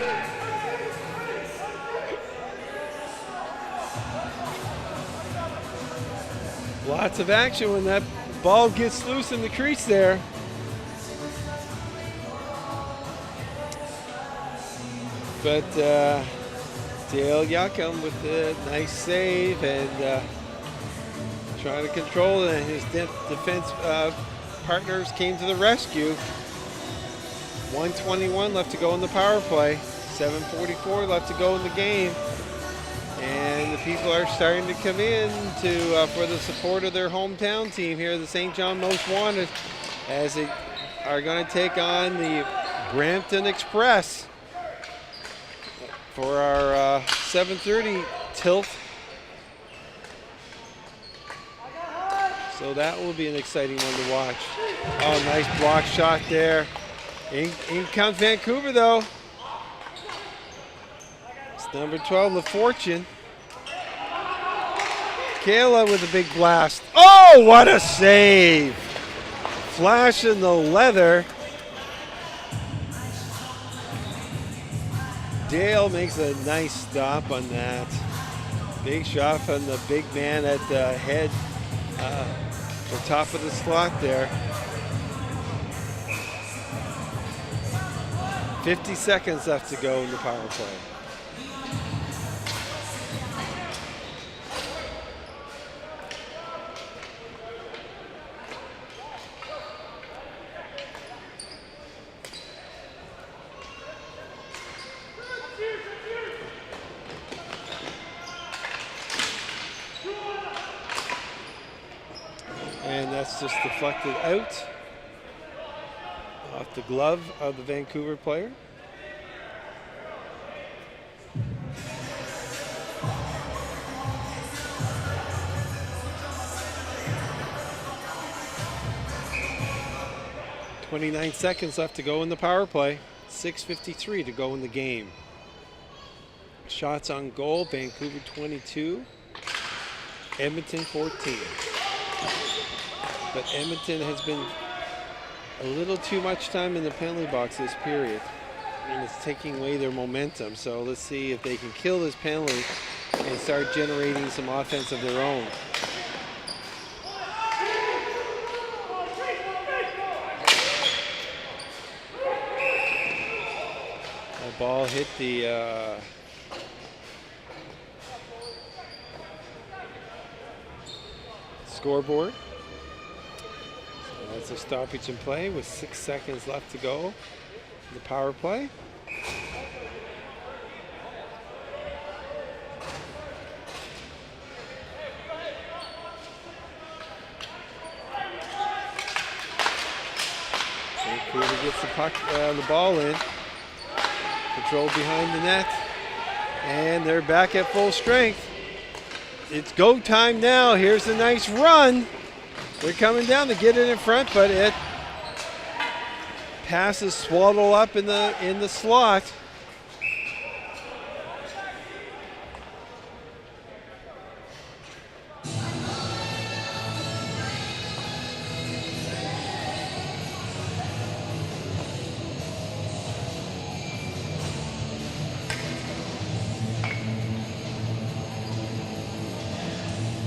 Lots of action when that ball gets loose in the crease there. but Dale Yakum with a nice save and trying to control it. And his defense partners came to the rescue. 1:21 left to go in the power play. 7:44 left to go in the game. And the people are starting to come in for the support of their hometown team here, the St. John Most Wanted, as they are going to take on the Brampton Express for our 7:30 tilt. So that will be an exciting one to watch. Oh, nice block shot there. In comes Vancouver, though. It's number 12, LaFortune. Kayla with a big blast. Oh, what a save! Flash in the leather. Dale makes a nice stop on that. Big shot from the big man at the head, the top of the slot there. 50 seconds left to go in the power play. And that's just deflected out off the glove of the Vancouver player. .29 seconds left to go in the power play. 6:53 to go in the game. Shots on goal, Vancouver 22, Edmonton 14. But Edmonton has been a little too much time in the penalty box this period, and it's taking away their momentum. So let's see if they can kill this penalty and start generating some offense of their own. The ball hit the scoreboard. That's a stoppage in play with 6 seconds left to go in the power play. Vancouver gets the puck, the ball in. Control behind the net. And they're back at full strength. It's go time now. Here's a nice run. They're coming down to get it in front, but it passes Swaddle up in the slot.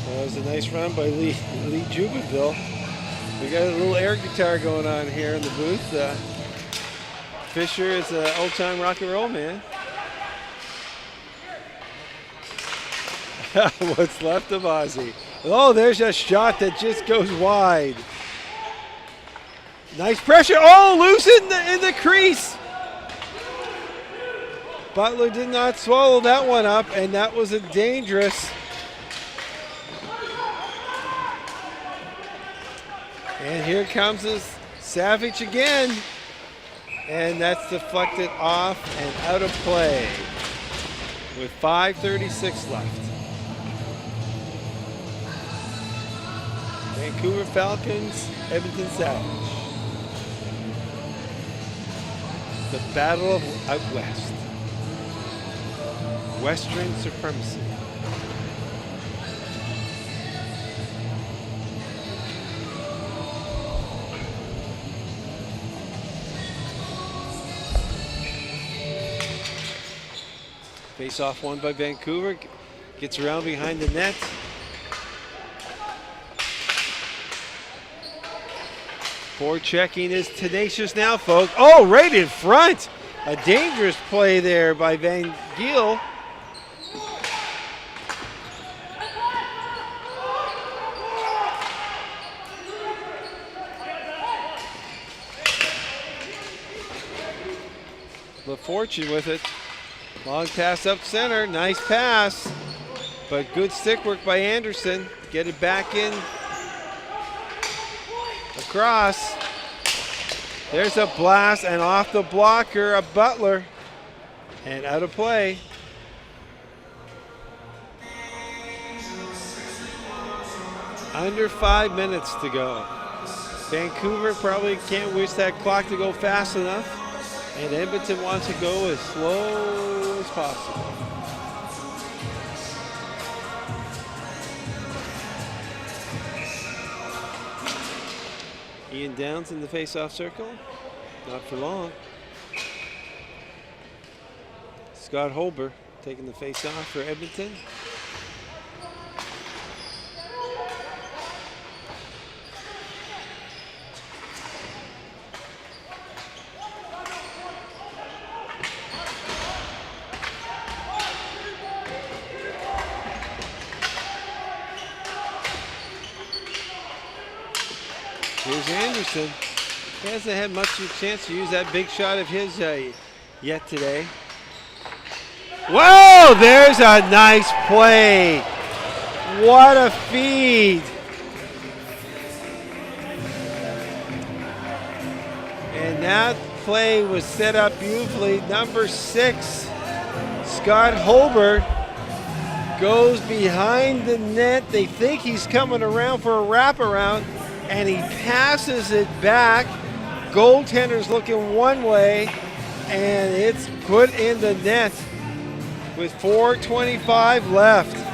That was a nice run by Lee Jubenville. We got a little air guitar going on here in the booth. Fisher is an old-time rock and roll man. What's left of Ozzy. Oh, there's a shot that just goes wide. Nice pressure. Oh, loose in the crease. Butler did not swallow that one up, and that was a dangerous. And here comes this Savage again. And that's deflected off and out of play with 5:36 left. Vancouver Falcons, Edmonton Savage. The battle of out west. Western supremacy. Face off one by Vancouver, gets around behind the net. Forechecking is tenacious now, folks. Oh, right in front. A dangerous play there by Van Giel. LaFortune with it. Long pass up center. Nice pass. But good stick work by Anderson. Get it back in. Across. There's a blast, and off the blocker, a Butler. And out of play. Under 5 minutes to go. Vancouver probably can't wish that clock to go fast enough. And Edmonton wants to go as slow as possible. Ian Downs in the face-off circle. Not for long. Scott Holber taking the face-off for Edmonton. Here's Anderson. He hasn't had much of a chance to use that big shot of his yet today. Whoa, there's a nice play. What a feed. And that play was set up beautifully. Number 6, Scott Holbert, goes behind the net. They think he's coming around for a wraparound, and he passes it back. Goaltender's looking one way, and it's put in the net with 4:25 left.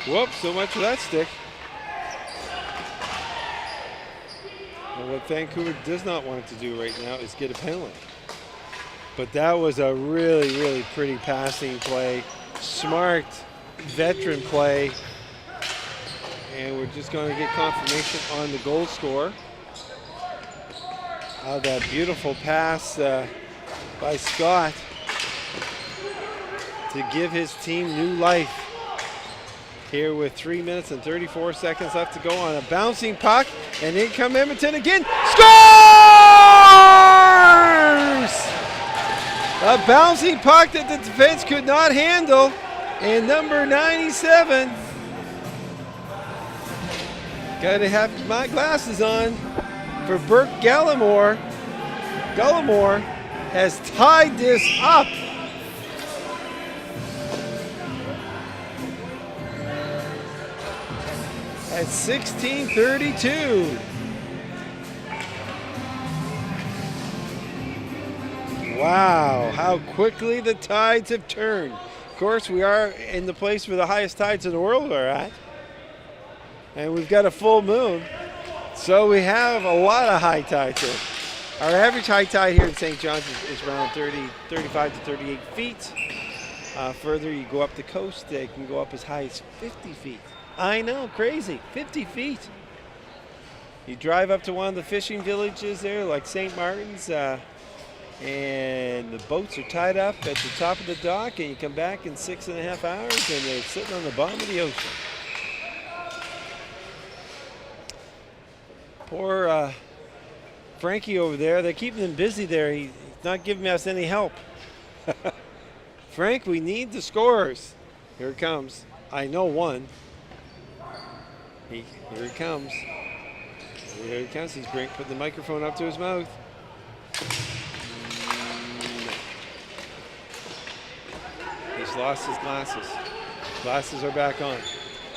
Whoops, so much for that stick. And what Vancouver does not want to do right now is get a penalty. But that was a really, really pretty passing play. Smart veteran play. And we're just going to get confirmation on the goal score. That beautiful pass by Scott to give his team new life. Here with 3 minutes and 34 seconds left to go on a bouncing puck, and in come Edmonton again. Scores! A bouncing puck that the defense could not handle, and number 97. Got to have my glasses on for Burke Gallimore. Gallimore has tied this up. At 16:32. Wow, how quickly the tides have turned. Of course, we are in the place where the highest tides in the world are at. And we've got a full moon. So we have a lot of high tides here. Our average high tide here in St. John's is around 35 to 38 feet. Further you go up the coast, it can go up as high as 50 feet. I know, crazy, 50 feet. You drive up to one of the fishing villages there, like St. Martin's, and the boats are tied up at the top of the dock, and you come back in 6.5 hours, and they're sitting on the bottom of the ocean. Poor Frankie over there, they're keeping him busy there. He's not giving us any help. Frank, we need the scorers. Here it comes. I know one. Here he comes. Here he comes. He's putting the microphone up to his mouth. He's lost his glasses. Glasses are back on.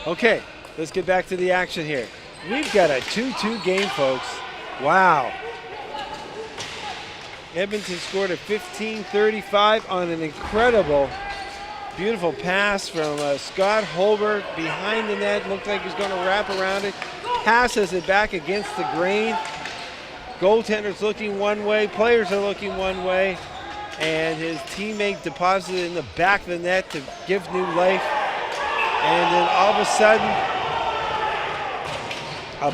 Okay, let's get back to the action here. We've got a 2-2 game, folks. Wow. Edmonton scored at 15:35 on an incredible Beautiful pass from Scott Holbert behind the net. Looked like he was going to wrap around it. Passes it back against the grain. Goaltender's looking one way. Players are looking one way. And his teammate deposited in the back of the net to give new life. And then all of a sudden, a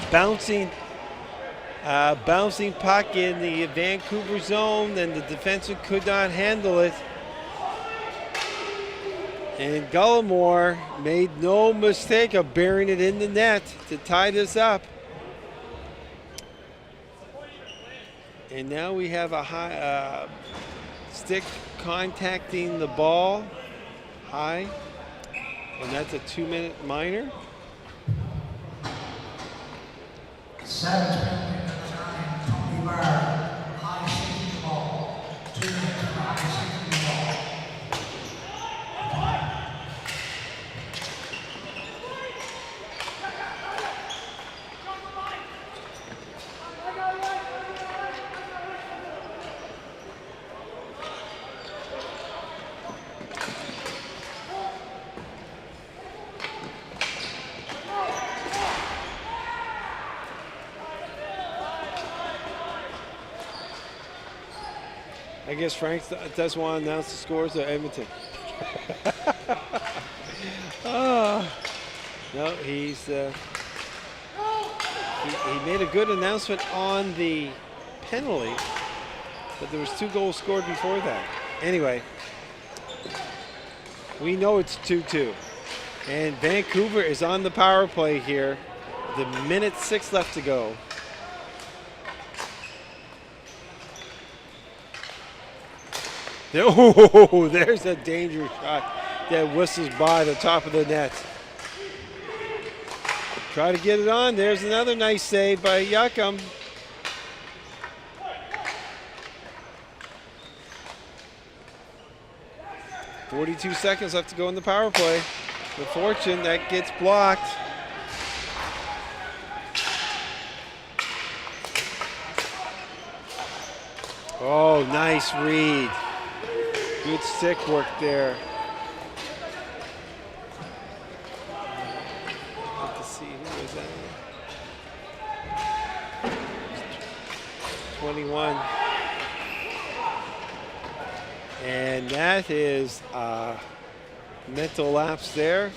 bouncing puck in the Vancouver zone, and the defenseman could not handle it. And Gullimore made no mistake of burying it in the net to tie this up. And now we have a high stick contacting the ball high, and that's a 2-minute minor. Savage penalty number 9, Tony Barr, high safety ball. 2 minutes for high safety ball. I guess Frank doesn't want to announce the scores of Edmonton. Oh, no, he made a good announcement on the penalty, but there was 2 goals scored before that. Anyway, we know it's 2-2, and Vancouver is on the power play here. The minute 6 left to go. Oh, there's a dangerous shot that whistles by the top of the net. Try to get it on. There's another nice save by Yakum. .42 seconds left to go in the power play. The fortune that gets blocked. Oh, nice read. Good stick work there. Let's see, who was that? 21. And that is a mental lapse there.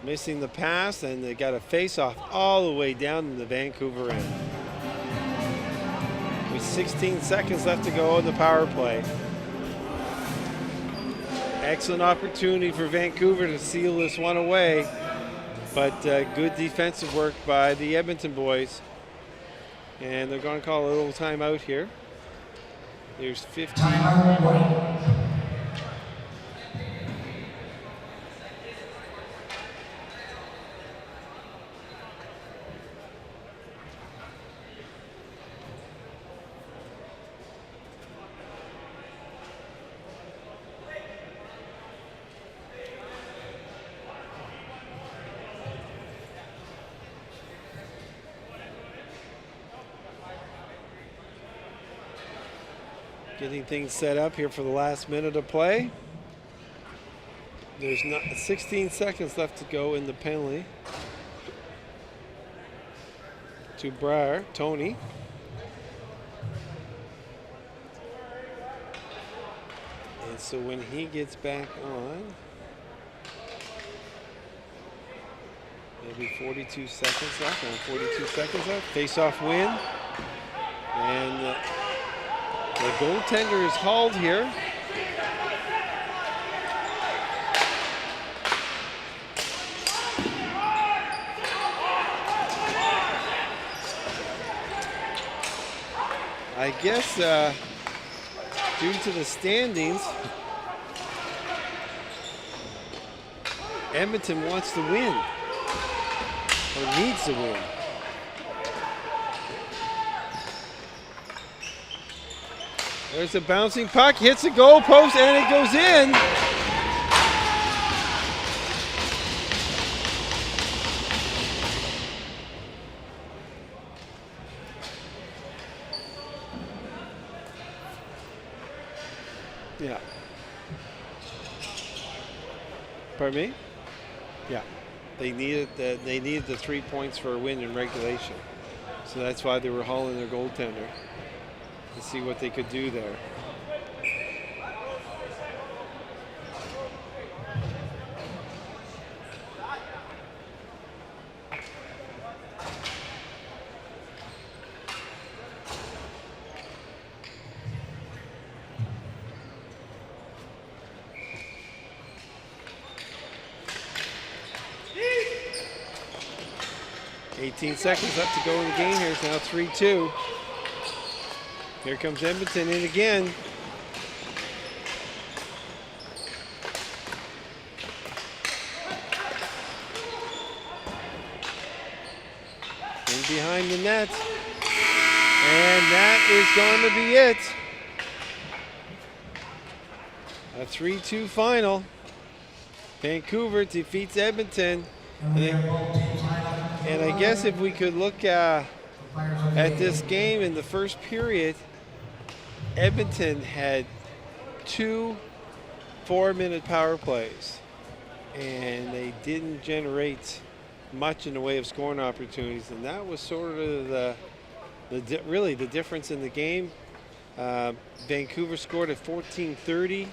Missing the pass, and they got a face-off all the way down in the Vancouver end. With 16 seconds left to go in the power play. Excellent opportunity for Vancouver to seal this one away, but good defensive work by the Edmonton boys. And they're going to call a little timeout here. There's 15. Getting things set up here for the last minute of play. There's not 16 seconds left to go in the penalty. To Briar, Tony. And so when he gets back on, maybe 42 seconds left, 42 seconds left. Face-off win. And the goaltender is hauled here. I guess due to the standings, Edmonton wants to win, or needs to win. There's a bouncing puck, hits the goal post, and it goes in. Yeah. Pardon me? Yeah. They needed the 3 points for a win in regulation. So that's why they were hauling their goaltender to see what they could do there. $18 seconds left to go in the game here. It's now 3-2. Here comes Edmonton in again. In behind the net. And that is going to be it. A 3-2 final. Vancouver defeats Edmonton. And I guess if we could look at this game in the first period, Edmonton had 2 4-minute power plays, and they didn't generate much in the way of scoring opportunities, and that was sort of really the difference in the game. Vancouver scored at 14:30,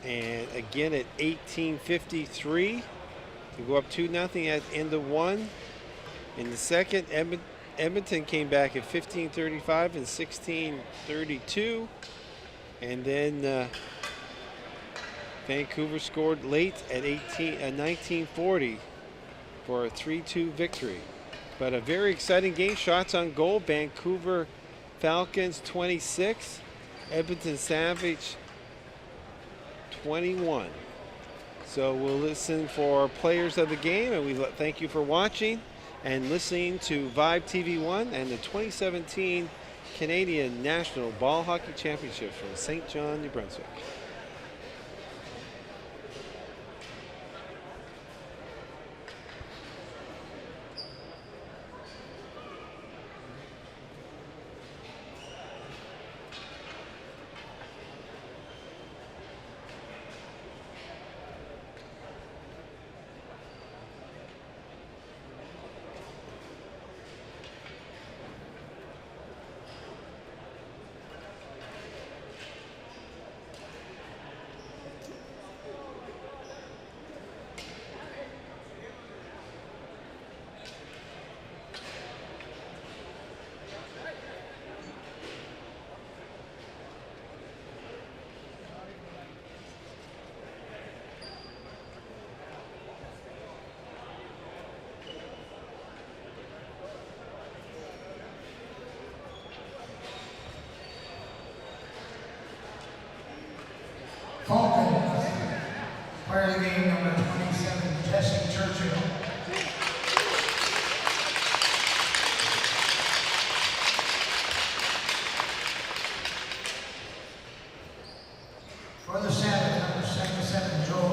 and again at 18:53 to go up 2-0 at end of one. In the second, Edmonton came back at 15:35 and 16:32, and then Vancouver scored late at 19:40 for a 3-2 victory. But a very exciting game. Shots on goal: Vancouver Falcons 26, Edmonton Savage 21. So we'll listen for players of the game, and we thank you for watching and listening to Vibe TV1 and the 2017 Canadian National Ball Hockey Championships from St. John, New Brunswick. Falcons, player of the game, number 27, Jesse Churchill. For the Sabres, number 77, Joel